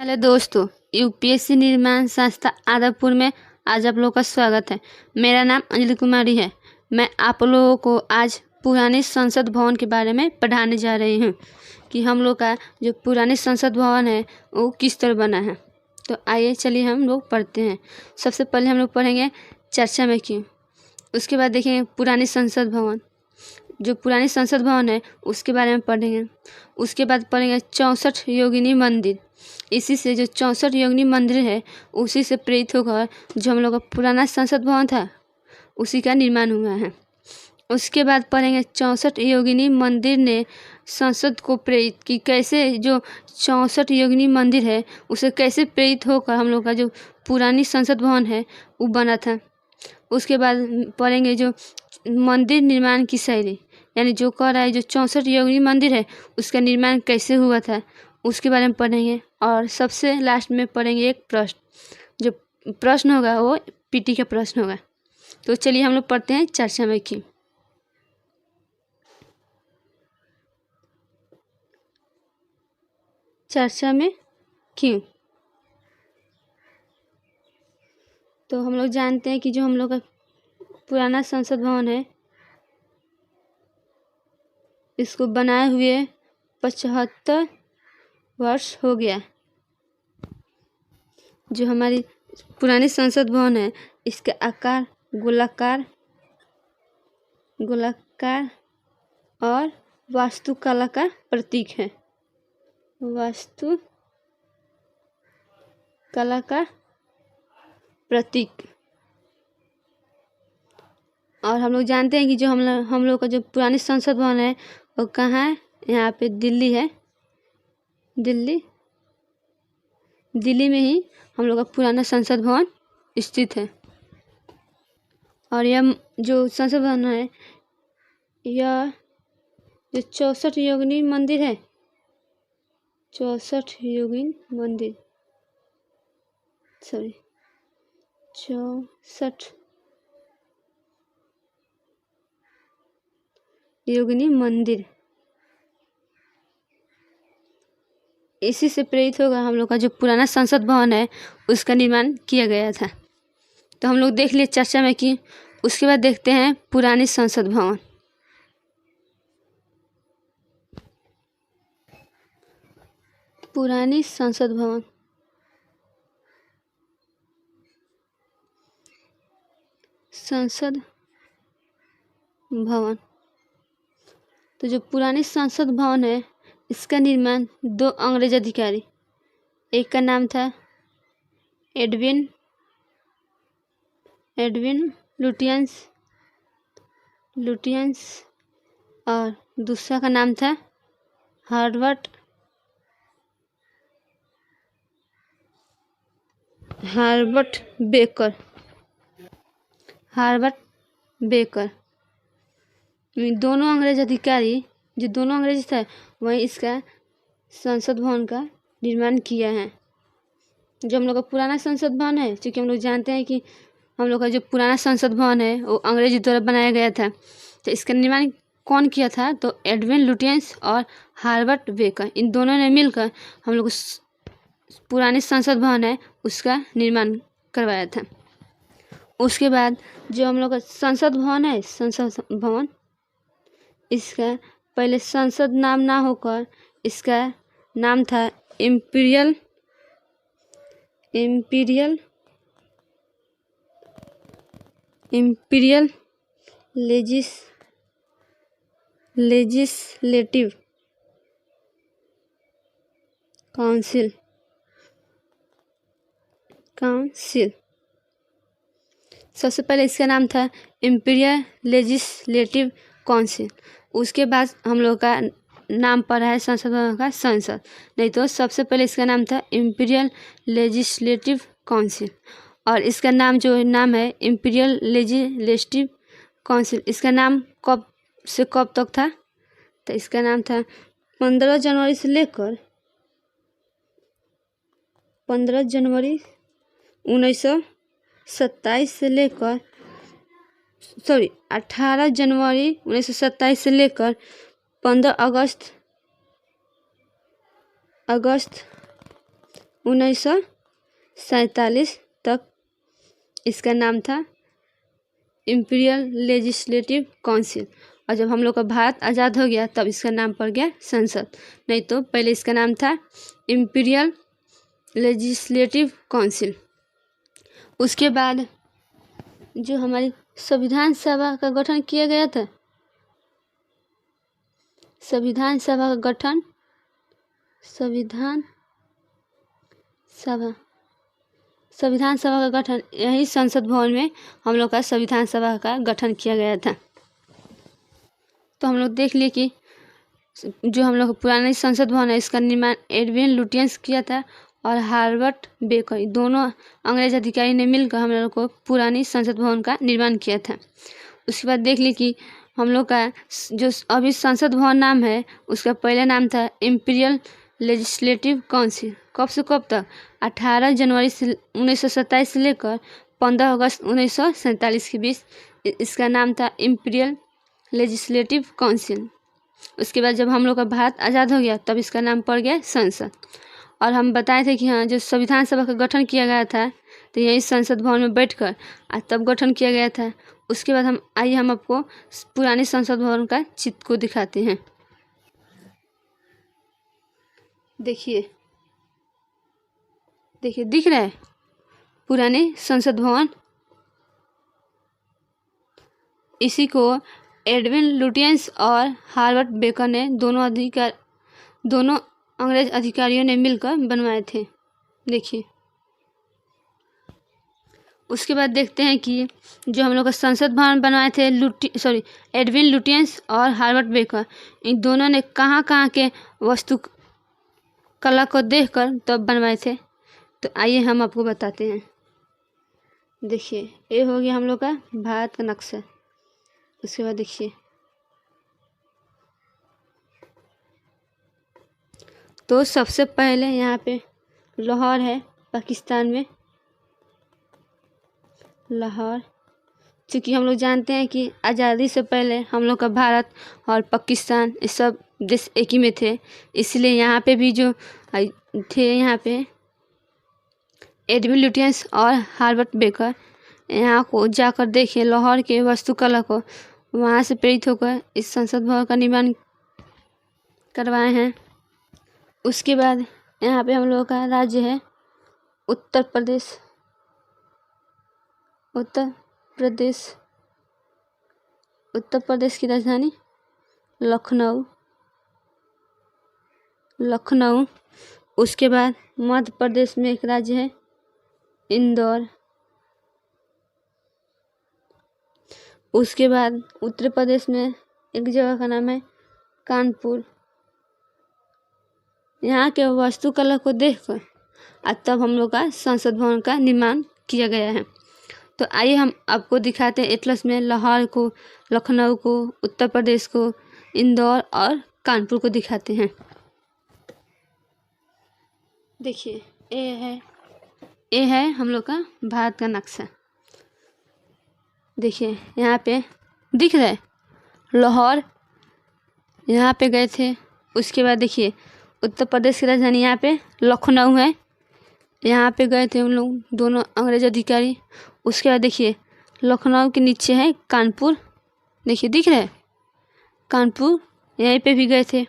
Hello दोस्तों, UPSC निर्माण संस्था आदापुर में आज आप लोगों का स्वागत है। मेरा नाम अंजलि कुमारी है। मैं आप लोगों को आज पुरानी संसद भवन के बारे में पढ़ाने जा रही हूँ कि हम लोग का जो पुरानी संसद भवन है वो किस तरह बना है। तो आइए चलिए हम लोग पढ़ते हैं। सबसे पहले हम लोग पढ़ेंगे चर्चा में क्यों, उसके बाद देखेंगे पुरानी संसद भवन, जो पुरानी संसद भवन है उसके बारे में पढ़ेंगे। उसके बाद पढ़ेंगे 64 योगिनी मंदिर। इसी से जो 64 योगिनी मंदिर है उसी से प्रेरित होकर जो हम लोग का पुराना संसद भवन था उसी का निर्माण हुआ है। उसके बाद पढ़ेंगे 64 योगिनी मंदिर ने संसद को प्रेरित कि कैसे जो 64 योगिनी मंदिर है उसे कैसे प्रेरित होकर हम लोग का जो पुरानी संसद भवन है वो बना था। उसके बाद पढ़ेंगे जो मंदिर निर्माण की शैली, यानी जो कह रहा है जो 64 योगिनी मंदिर है उसका निर्माण कैसे हुआ था उसके बारे में पढ़ेंगे। और सबसे लास्ट में पढ़ेंगे एक प्रश्न, जो प्रश्न होगा वो पीटी का प्रश्न होगा। तो चलिए हम लोग पढ़ते हैं चर्चा में क्यों। चर्चा में क्यों, तो हम लोग जानते हैं कि जो हम लोग का पुराना संसद भवन है इसको बनाए हुए 75 वर्ष हो गया। जो हमारी पुरानी संसद भवन है इसका आकार गोलाकार और वास्तुकला का प्रतीक है। वास्तुकला का प्रतीक। और हम लोग जानते हैं कि जो हम लोग का जो पुरानी संसद भवन है वो कहाँ है, यहाँ पे दिल्ली है। दिल्ली में ही हम लोग का पुराना संसद भवन स्थित है। और यह जो संसद भवन है यह जो 64 योगिनी मंदिर है, 64 योगिनी मंदिर 64 योगिनी मंदिर इसी से प्रेरित होगा हम लोग का जो पुराना संसद भवन है उसका निर्माण किया गया था। तो हम लोग देख लिए चर्चा में कि उसके बाद देखते हैं पुरानी संसद भवन। पुरानी संसद भवन तो जो पुरानी संसद भवन है इसका निर्माण 2 अंग्रेज अधिकारी, एक का नाम था एडविन लुटियंस और दूसरा का नाम था हार्वर्ड बेकर। दोनों अंग्रेज अधिकारी, जो दोनों अंग्रेज थे वही इसका संसद भवन का निर्माण किया है। जो हम लोग का पुराना संसद भवन है, क्योंकि हम लोग जानते हैं कि हम लोग का जो पुराना संसद भवन है वो अंग्रेजी द्वारा बनाया गया था। तो इसका निर्माण कौन किया था, तो एडविन लुटियंस और हार्वर्ड बेकर, इन दोनों ने मिलकर हम लोग पुरानी संसद भवन है उसका निर्माण करवाया था। उसके बाद जो हम लोग का संसद भवन है, संसद भवन इसका पहले संसद नाम ना होकर इसका नाम था इम्पीरियल लेजिस्लेटिव काउंसिल। सबसे पहले इसका नाम था इम्पीरियल लेजिस्लेटिव काउंसिल। उसके बाद हम लोग का नाम पड़ा है संसद भवन का संसद, नहीं तो सबसे पहले इसका नाम था इम्पीरियल लेजिस्लेटिव काउंसिल। और इसका नाम जो नाम है इम्पीरियल लेजिस्लेटिव काउंसिल, इसका नाम कब से कब तक था, तो इसका नाम था 15 जनवरी से लेकर 15 जनवरी 1927 से लेकर 18 जनवरी 1927 से लेकर 15 अगस्त 1947 तक इसका नाम था इम्पीरियल लेजिस्लेटिव काउंसिल, और जब हम लोग का भारत आज़ाद हो गया तब इसका नाम पड़ गया संसद। नहीं तो पहले इसका नाम था इम्पीरियल लेजिस्लेटिव काउंसिल। उसके बाद जो हमारी संविधान सभा का गठन किया गया था, संविधान सभा का गठन संविधान सभा का गठन यही संसद भवन में हम लोग का संविधान सभा का गठन किया गया था। तो हम लोग देख लिए कि जो हम लोग पुरानी संसद भवन है इसका निर्माण एडविन लुटियंस किया था और हार्वर्ड बेकर, दोनों अंग्रेज अधिकारी ने मिलकर हम लोग को पुरानी संसद भवन का निर्माण किया था। उसके बाद देख ली कि हम लोग का जो अभी संसद भवन नाम है उसका पहले नाम था इम्पीरियल लेजिस्लेटिव काउंसिल। कब से कब तक? 18 जनवरी 1927 से लेकर 15 अगस्त 1947 के बीच इसका नाम था इम्पीरियल लेजिस्लेटिव काउंसिल। उसके बाद जब हम लोग का भारत आज़ाद हो गया तब इसका नाम पड़ गया संसद। और हम बताए थे कि हाँ, जो संविधान सभा का गठन किया गया था तो यही संसद भवन में बैठकर आज तब गठन किया गया था। उसके बाद हम आपको पुरानी संसद भवन का चित्र को दिखाते हैं। देखिए दिख रहा है पुरानी संसद भवन। इसी को एडविन लुटियंस और हार्वर्ड बेकर ने दोनों अंग्रेज अधिकारियों ने मिलकर बनवाए थे। देखिए उसके बाद देखते हैं कि जो हम लोग का संसद भवन बनवाए थे एडविन लुटियंस और हार्वर्ड बेकर, इन दोनों ने कहाँ के वस्तु कला को देखकर तब बनवाए थे। तो आइए हम आपको बताते हैं। देखिए ये हो गया हम लोग का भारत का नक्शा। उसके बाद देखिए तो सबसे पहले यहाँ पे लाहौर है पाकिस्तान में। लाहौर, क्योंकि हम लोग जानते हैं कि आज़ादी से पहले हम लोग का भारत और पाकिस्तान ये सब देश एक ही में थे, इसलिए यहाँ पे भी जो थे यहाँ पे एडविन लुटियंस और हार्वर्ड बेकर यहाँ को जाकर देखे लाहौर के वास्तुकला को, वहाँ से प्रेरित होकर इस संसद भवन का निर्माण करवाए हैं। उसके बाद यहाँ पे हम लोगों का राज्य है उत्तर प्रदेश। उत्तर प्रदेश की राजधानी लखनऊ। उसके बाद मध्य प्रदेश में एक राज्य है इंदौर। उसके बाद उत्तर प्रदेश में एक जगह का नाम है कानपुर। यहाँ के वास्तुकला को देखकर आज तब हम लोग का संसद भवन का निर्माण किया गया है। तो आइए हम आपको दिखाते हैं एटलस में लाहौर को, लखनऊ को, उत्तर प्रदेश को, इंदौर और कानपुर को दिखाते हैं। देखिए ये है हम लोग का भारत का नक्शा। देखिए यहाँ पे दिख रहा है लाहौर, यहाँ पे गए थे। उसके बाद देखिए उत्तर प्रदेश की राजधानी यहाँ पे लखनऊ है, यहाँ पे गए थे हम लोग दोनों अंग्रेज अधिकारी। उसके बाद देखिए लखनऊ के नीचे है कानपुर। देखिए दिख रहा है कानपुर, यहीं पे भी गए थे।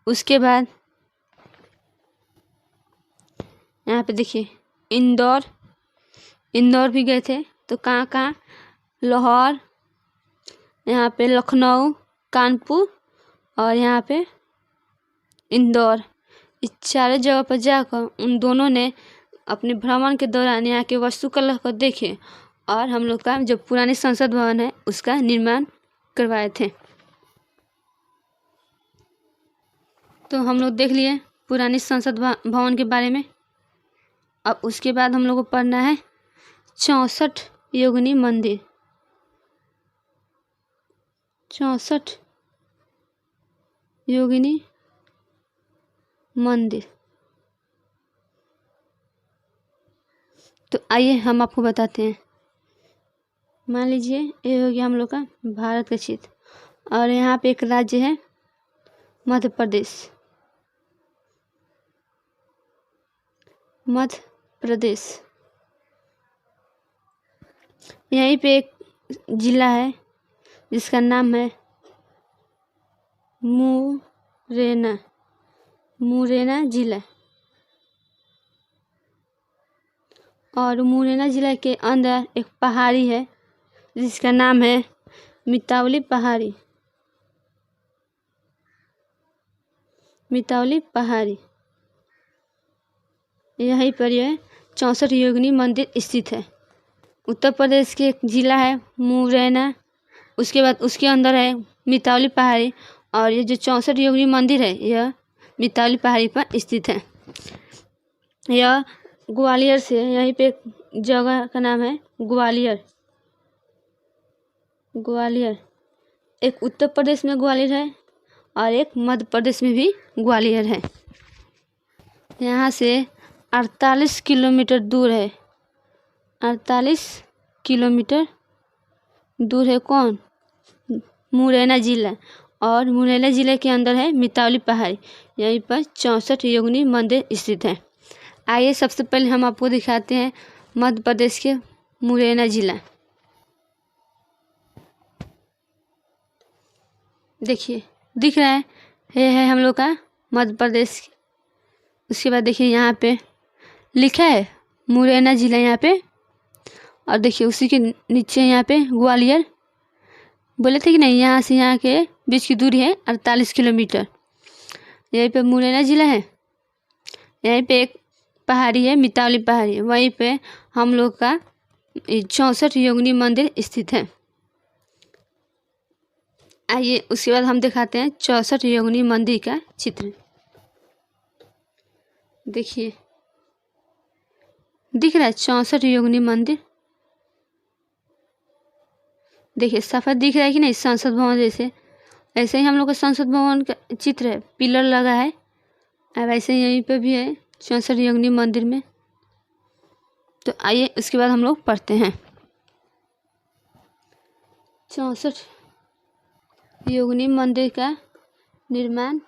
उसके बाद यहाँ पे देखिए इंदौर भी गए थे। तो कहाँ लाहौर, यहाँ पे लखनऊ, कानपुर और यहाँ पे इंदौर, इस चारों जगह पर जाकर उन दोनों ने अपने भ्रमण के दौरान यहाँ के वास्तुकला को देखे और हम लोग का जो पुरानी संसद भवन है उसका निर्माण करवाए थे। तो हम लोग देख लिए पुरानी संसद भवन के बारे में। अब उसके बाद हम लोग को पढ़ना है 64 योगिनी मंदिर। 64 योगिनी मंदिर। तो आइए हम आपको बताते हैं। मान लीजिए ये हो गया हम लोग का भारत का क्षेत्र और यहाँ पे एक राज्य है मध्य प्रदेश। मध्य प्रदेश। यहीं पे एक जिला है जिसका नाम है मुरैना। मुरैना जिला। और मुरैना जिला के अंदर एक पहाड़ी है जिसका नाम है मितावली पहाड़ी। मितावली पहाड़ी। यहीं पर यह 64 योगिनी मंदिर स्थित है। उत्तर प्रदेश के एक जिला है मुरैना, उसके बाद उसके अंदर है मितावली पहाड़ी, और ये जो 64 योगिनी मंदिर है यह मितावली पहाड़ी पर स्थित है। यह ग्वालियर से, यहीं पे एक जगह का नाम है ग्वालियर। ग्वालियर एक उत्तर प्रदेश में ग्वालियर है और एक मध्य प्रदेश में भी ग्वालियर है। यहाँ से 48 किलोमीटर दूर है। 48 किलोमीटर दूर है कौन? मुरैना जिला। और मुरैना जिले के अंदर है मितावली पहाड़ी। यहीं पर 64 योगिनी मंदिर स्थित है। आइए सबसे पहले हम आपको दिखाते हैं मध्य प्रदेश के मुरैना जिला। देखिए दिख रहा है, ये है हम लोग का मध्य प्रदेश। उसके बाद देखिए यहाँ पे लिखा है मुरैना जिला यहाँ पे, और देखिए उसी के नीचे यहाँ पे ग्वालियर। बोले थे कि नहीं, यहाँ से यहाँ के बीच की दूरी है 48 किलोमीटर। यहीं पे मुरैना जिला है। यहीं पे एक पहाड़ी है मितावली पहाड़ी, वहीं पे हम लोग का 64 योगिनी मंदिर स्थित है। आइए उसके बाद हम दिखाते हैं 64 योगिनी मंदिर का चित्र। देखिए दिख रहा है 64 योगिनी मंदिर। देखिए सफ़ेद दिख रहा है कि नहीं, संसद भवन जैसे। ऐसे ही हम लोग का संसद भवन का चित्र है, पिलर लगा है। अब ऐसे ही यहीं पे भी है 64 योगिनी मंदिर में। तो आइए उसके बाद हम लोग पढ़ते हैं 64 योगिनी मंदिर का निर्माण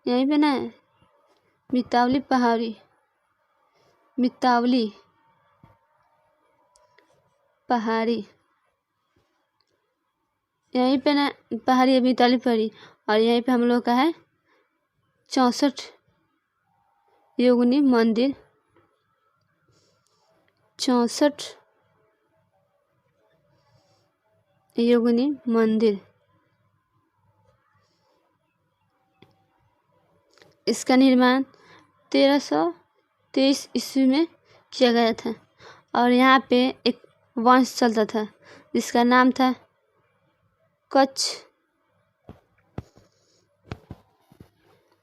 यहीं पे ना है, मितावली पहाड़ी। मितावली पहाड़ी यहीं पे ना पहाड़ी है, मितावली पहाड़ी। और यहीं पे हम लोग का है 64 योगिनी मंदिर। 64 योगिनी मंदिर। इसका निर्माण 1323 ईस्वी में किया गया था। और यहाँ पे एक वंश चलता था जिसका नाम था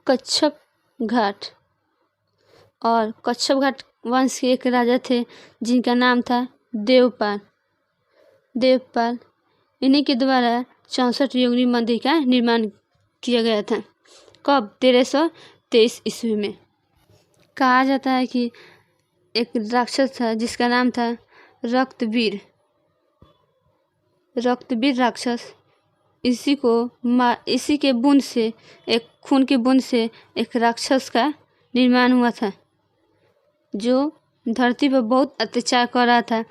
कच्छप घाट। और कच्छप घाट वंश के एक राजा थे जिनका नाम था देवपाल। देवपाल इन्हीं के द्वारा 64 योगिनी मंदिर का निर्माण किया गया था। कब? 1323 ईस्वी में। कहा जाता है कि एक राक्षस था जिसका नाम था रक्तवीर। रक्तवीर राक्षस, इसी के बूंद से, एक खून के बूंद से एक राक्षस का निर्माण हुआ था जो धरती पर बहुत अत्याचार कर रहा था।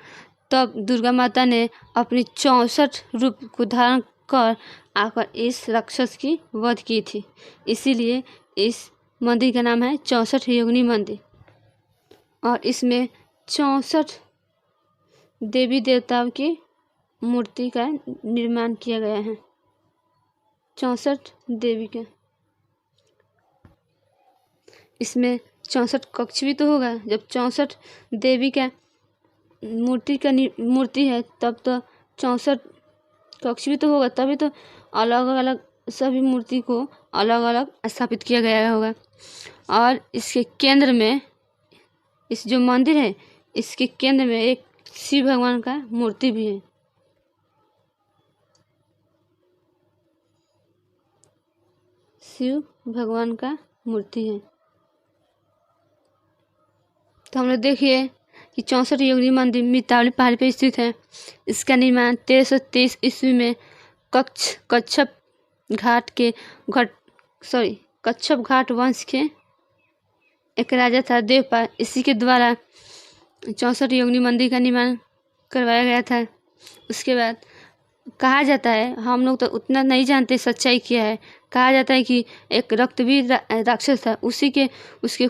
तब दुर्गा माता ने अपनी 64 रूप को धारण कर आकर इस राक्षस की वध की थी। इसीलिए इस मंदिर का नाम है 64 योगिनी मंदिर। और इसमें 64 देवी देवताओं की मूर्ति का निर्माण किया गया है। 64 देवी का। इसमें 64 कक्ष भी तो होगा। जब 64 देवी का मूर्ति है तब तो 64 कक्ष भी तो होगा, तभी तो अलग अलग सभी मूर्ति को अलग अलग स्थापित किया गया होगा। और इसके केंद्र में, इस जो मंदिर है इसके केंद्र में एक शिव भगवान का मूर्ति भी है। शिव भगवान का मूर्ति है। तो हम लोग देखिए कि 64 योगिनी मंदिर मितावली पहाड़ी पर स्थित है। इसका निर्माण 1323 ईस्वी में कच्छप घाट वंश के एक राजा था देवपाल, इसी के द्वारा 64 योगिनी मंदिर का निर्माण करवाया गया था। उसके बाद कहा जाता है, हम लोग तो उतना नहीं जानते सच्चाई क्या है, कहा जाता है कि एक रक्तवीर राक्षस था, उसके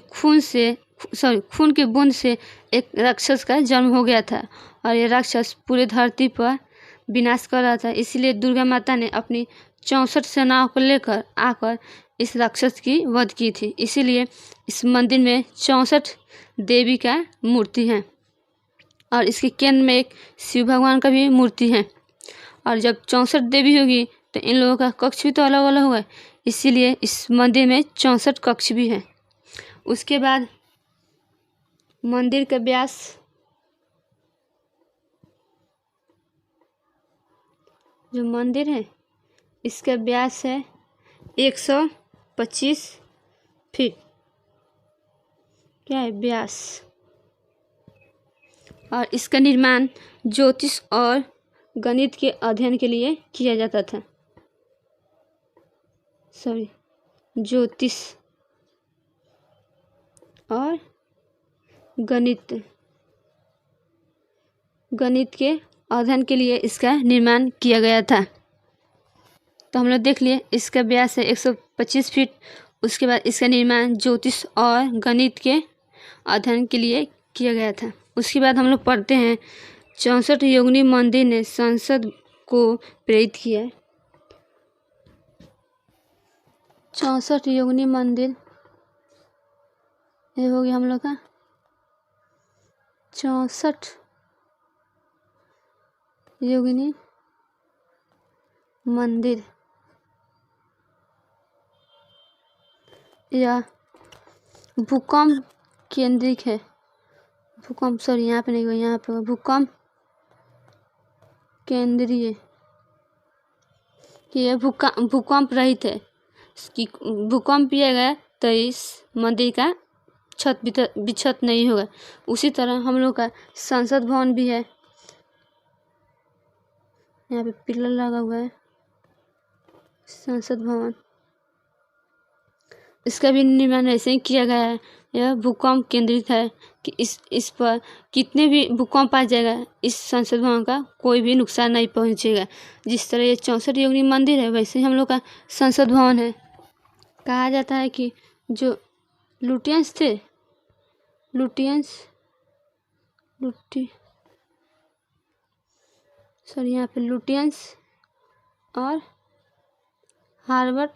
खून के बूंद से एक राक्षस का जन्म हो गया था और ये राक्षस पूरे धरती पर विनाश कर रहा था। इसीलिए दुर्गा माता ने अपनी 64 सेनाओं को लेकर आकर इस राक्षस की वध की थी। इसीलिए इस मंदिर में 64 देवी का मूर्ति है और इसके केंद्र में एक शिव भगवान का भी मूर्ति है। और जब 64 देवी होगी तो इन लोगों का कक्ष भी तो अलग अलग होगा, इसीलिए इस मंदिर में 64 कक्ष भी है। उसके बाद मंदिर का व्यास जो मंदिर है इसका व्यास है 125 फीट। क्या है व्यास। और इसका निर्माण ज्योतिष और गणित के अध्ययन के लिए किया जाता था। ज्योतिष और गणित के अध्ययन के लिए इसका निर्माण किया गया था। तो हम लोग देख लिए इसका व्यास है 125 फीट। उसके बाद इसका निर्माण ज्योतिष और गणित के अध्ययन के लिए किया गया था। उसके बाद हम लोग पढ़ते हैं 64 योगिनी मंदिर ने संसद को प्रेरित किया। 64 योगिनी मंदिर ये हो गया हम लोग का 64 योगिनी मंदिर। यह भूकंप केंद्रित है। यहाँ पे नहीं हुआ, यहाँ पे भूकंप केंद्रीय कि यह भूकंप रहित है कि भूकंप किया गया तो इस मंदिर का छत विक्षत नहीं होगा। उसी तरह हम लोग का संसद भवन भी है, यहाँ पे पिलर लगा हुआ है। संसद भवन इसका भी निर्माण ऐसे ही किया गया है। यह भूकंप केंद्रित है कि इस पर कितने भी भूकंप आ जाएगा इस संसद भवन का कोई भी नुकसान नहीं पहुंचेगा। जिस तरह ये 64 योगिनी मंदिर है वैसे ही हम लोग का संसद भवन है। कहा जाता है कि जो लुटियंस थे यहाँ पे लुटियंस और हार्वर्ड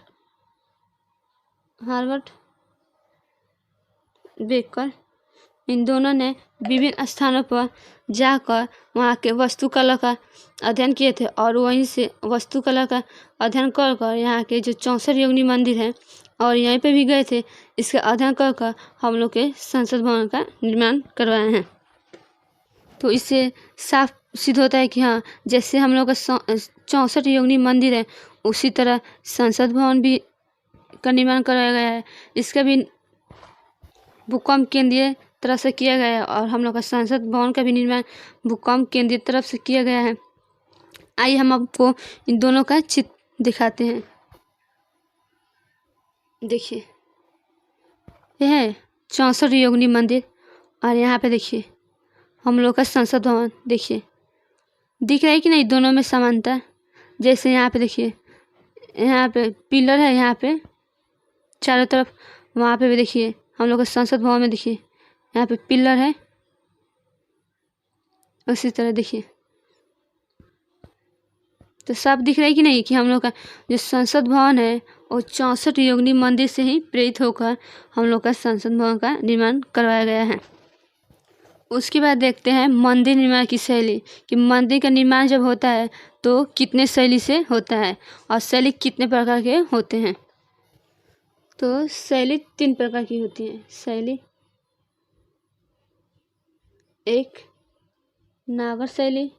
बेकर इन दोनों ने विभिन्न स्थानों पर जाकर वहाँ के वास्तुकला का अध्ययन किए थे और वहीं से वास्तुकला का अध्ययन कर यहाँ के जो 64 योगिनी मंदिर है और यहीं पे भी गए थे। इसका अध्ययन कर हम लोग के संसद भवन का निर्माण करवाए हैं। तो इससे साफ सिद्ध होता है कि हाँ, जैसे हम लोग का 64 योगिनी मंदिर है उसी तरह संसद भवन भी का निर्माण कराया गया है। इसका भी भूकंप केंद्रीय तरफ से किया गया है और हम लोग का संसद भवन का भी निर्माण भूकंप केंद्रीय तरफ से किया गया है। आइए हम आपको इन दोनों का चित्र दिखाते हैं। देखिए यह है 64 योगिनी मंदिर और यहाँ पे देखिए हम लोग का संसद भवन। देखिए दिख रहा है कि नहीं दोनों में समानता। जैसे यहाँ पे देखिए यहाँ पे पिलर है, यहाँ पे चारों तरफ, वहाँ पे भी देखिए हम लोग का संसद भवन में देखिए यहाँ पे पिलर है। उसी तरह देखिए तो सब दिख रहा है कि नहीं कि हम लोग का जो संसद भवन है वो 64 योगिनी मंदिर से ही प्रेरित होकर हम लोग का संसद भवन का निर्माण करवाया गया है। उसके बाद देखते हैं मंदिर निर्माण की शैली कि मंदिर का निर्माण जब होता है तो कितने शैली से होता है और शैली कितने प्रकार के होते हैं। तो शैली 3 प्रकार की होती है। शैली एक नागर शैली,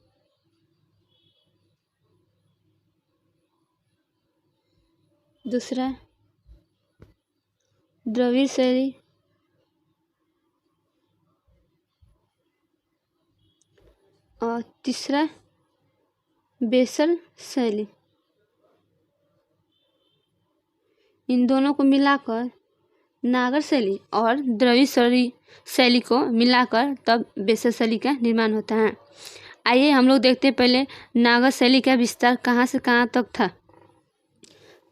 दूसरा द्रविड़ शैली और तीसरा बेसल शैली। इन दोनों को मिलाकर नागर शैली और द्रविड़ शैली को मिलाकर तब बेसर शैली का निर्माण होता है। आइए हम लोग देखते हैं पहले नागर शैली का विस्तार कहाँ से कहाँ तक था।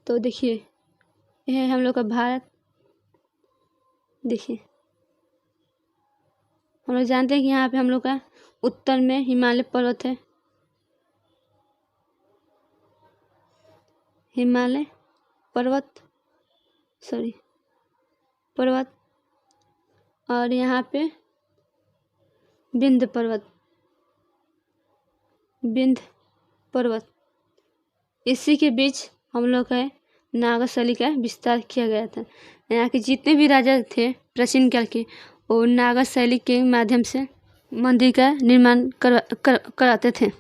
तो देखिए यह है हम लोग का भारत। देखिए हम लोग जानते हैं कि यहाँ पे हम लोग का उत्तर में हिमालय पर्वत है, हिमालय पर्वत और यहाँ पे विंध्य पर्वत। इसी के बीच हम लोग का नागर शैली का विस्तार किया गया था। यहाँ के जितने भी राजा थे प्राचीन काल के, वो नागर शैली के माध्यम से मंदिर का निर्माण कराते थे।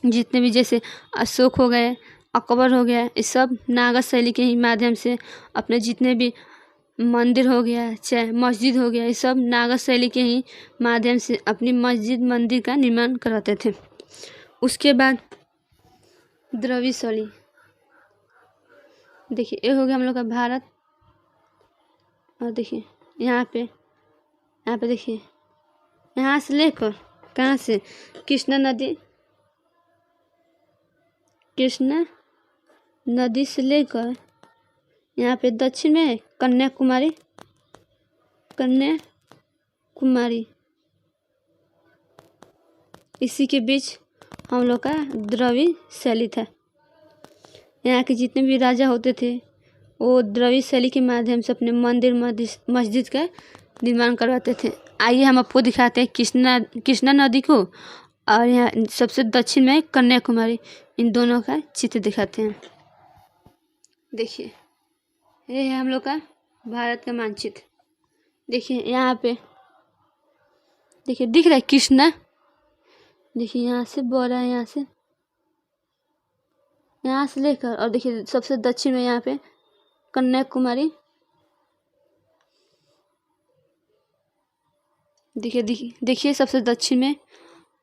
जितने भी जैसे अशोक हो गए, अकबर हो गया, ये सब नागर शैली के ही माध्यम से अपने जितने भी मंदिर हो गया चाहे मस्जिद हो गया, ये सब नागर शैली के ही माध्यम से अपनी मस्जिद मंदिर का निर्माण कराते थे। उसके बाद द्रविड़ शैली। देखिए ये हो गया हम लोग का भारत। और देखिए यहाँ पे देखिए यहाँ से लेकर कहाँ से कृष्णा नदी से लेकर यहाँ पे दक्षिण में कन्याकुमारी इसी के बीच हम लोग का द्रविड़ शैली था। यहाँ के जितने भी राजा होते थे वो द्रविड़ शैली के माध्यम से अपने मंदिर मस्जिद का निर्माण करवाते थे। आइए हम आपको दिखाते हैं कृष्णा नदी को और यहाँ सबसे दक्षिण में कन्याकुमारी, इन दोनों का चित्र दिखाते हैं। देखिए ये है हम लोग का भारत का मानचित्र। देखिए यहाँ पे देखिए दिख रहा है कृष्णा। देखिए यहाँ से बह रहा है, यहाँ से लेकर, और देखिए सबसे दक्षिण में यहाँ पे कन्याकुमारी। देखिए सबसे दक्षिण में,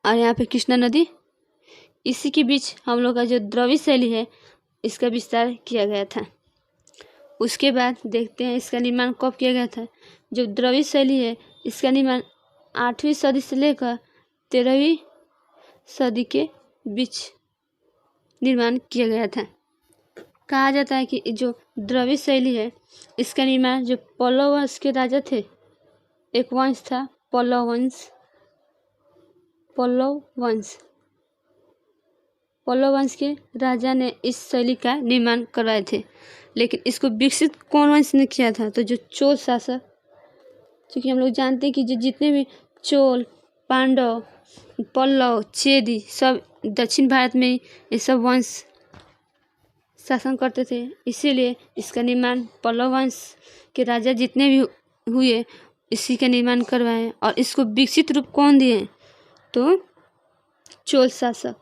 और यहाँ पे कृष्णा नदी। इसी के बीच हम लोग का जो द्रविड़ शैली है इसका विस्तार किया गया था। उसके बाद देखते हैं इसका निर्माण कब किया गया था। जो द्रविड़ शैली है इसका निर्माण 8वीं सदी से लेकर 13वीं सदी के बीच निर्माण किया गया था। कहा जाता है कि जो द्रविड़ शैली है इसका निर्माण जो पल्लव वंश के राजा थे, एक वंश था पल्लव वंश के राजा ने इस शैली का निर्माण करवाए थे। लेकिन इसको विकसित कौन वंश ने किया था? तो जो चोल शासक, क्योंकि हम लोग जानते हैं कि जो जितने भी चोल, पांडव, पल्लव, चेदी सब दक्षिण भारत में ये सब वंश शासन करते थे। इसीलिए इसका निर्माण पल्लव वंश के राजा जितने भी हुए इसी का निर्माण करवाए। और इसको विकसित रूप कौन दिए? तो चोल शासक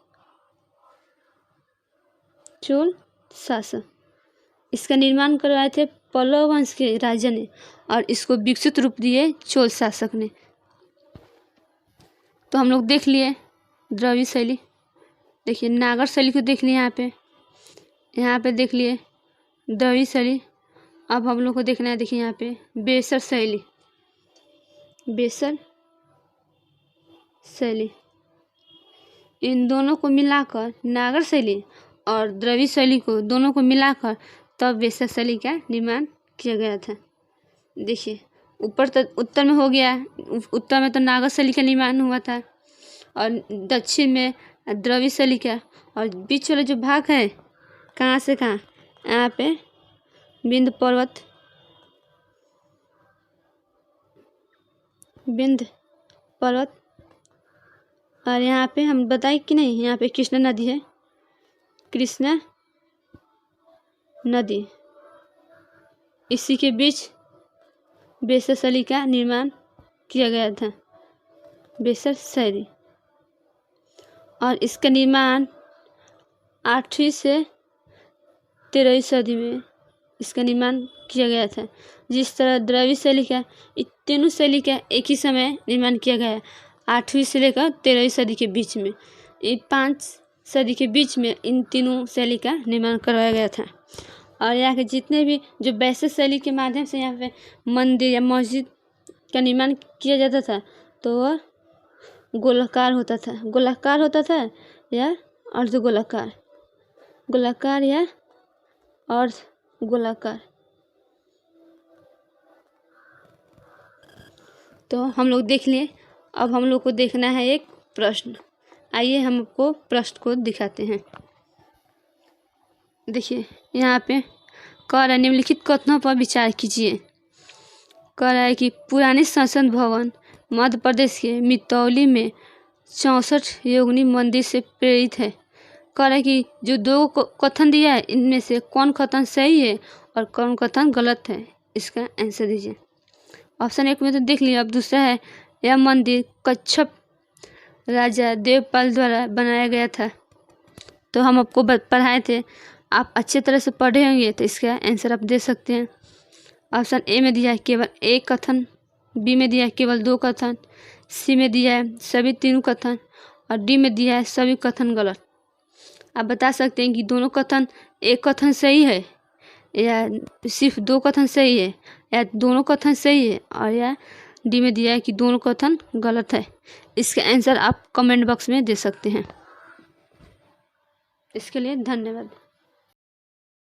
इसका निर्माण करवाए थे पल्लव वंश के राजा ने, और इसको विकसित रूप दिए चोल शासक ने। तो हम लोग देख लिए द्रविड़ शैली। देखिए नागर शैली को देख लिए, यहाँ पे देख लिए द्रविड़ शैली। अब हम लोग को देखना है, देखिए यहाँ पे बेसर शैली। इन दोनों को मिलाकर नागर शैली और द्रविड़ शैली को दोनों को मिलाकर तब बेसर शैली का निर्माण किया गया था। देखिए ऊपर तो उत्तर में हो गया, उत्तर में तो नागर शैली का निर्माण हुआ था और दक्षिण में द्रविड़ शैली का, और बीच वाला जो भाग है कहाँ से कहाँ, यहाँ पे विंध्य पर्वत। और यहाँ पे हम बताए कि नहीं, यहाँ पे कृष्णा नदी है, कृष्णा नदी। इसी के बीच बेसर शैली का निर्माण किया गया था, बेसर शैली। और इसका निर्माण 8वीं से 13वीं सदी में इसका निर्माण किया गया था। जिस तरह द्रविड़ शैली का, इन तीनों शैली का एक ही समय निर्माण किया गया है, 8वीं से लेकर 13वीं सदी के बीच में। ये 5 सदी के बीच में इन तीनों शैली का निर्माण करवाया गया था। और यहाँ के जितने भी जो वैश्य शैली के माध्यम से यहाँ पे मंदिर या मस्जिद का निर्माण किया जाता था तो वह गोलाकार होता था या अर्धगोलाकार, गोलाकार या अर्ध गोलाकार। तो हम लोग देख लिए। अब हम लोग को देखना है एक प्रश्न। आइए हम आपको प्रश्न को दिखाते हैं। देखिए यहाँ पे कह रहा है निम्नलिखित कथनों पर विचार कीजिए। कह रहा है कि पुरानी संसद भवन मध्य प्रदेश के मितौली में 64 योगिनी मंदिर से प्रेरित है। कह रहा है कि जो दो कथन दिया है इनमें से कौन कथन सही है और कौन कथन गलत है, इसका आंसर दीजिए। ऑप्शन 1 में तो देख लिया। अब दूसरा है यह मंदिर कच्छप राजा देवपाल द्वारा बनाया गया था। तो हम आपको पढ़ाए थे, आप अच्छे तरह से पढ़े होंगे तो इसका आंसर आप दे सकते हैं। ऑप्शन ए में दिया है केवल एक कथन, बी में दिया है केवल 2 कथन, सी में दिया है सभी 3 कथन और डी में दिया है सभी कथन गलत। आप बता सकते हैं कि दोनों कथन, एक कथन सही है या सिर्फ 2 कथन सही है या दोनों कथन सही है, और या डी में दिया है कि दोनों कथन गलत है। इसका आंसर आप कमेंट बॉक्स में दे सकते हैं। इसके लिए धन्यवाद।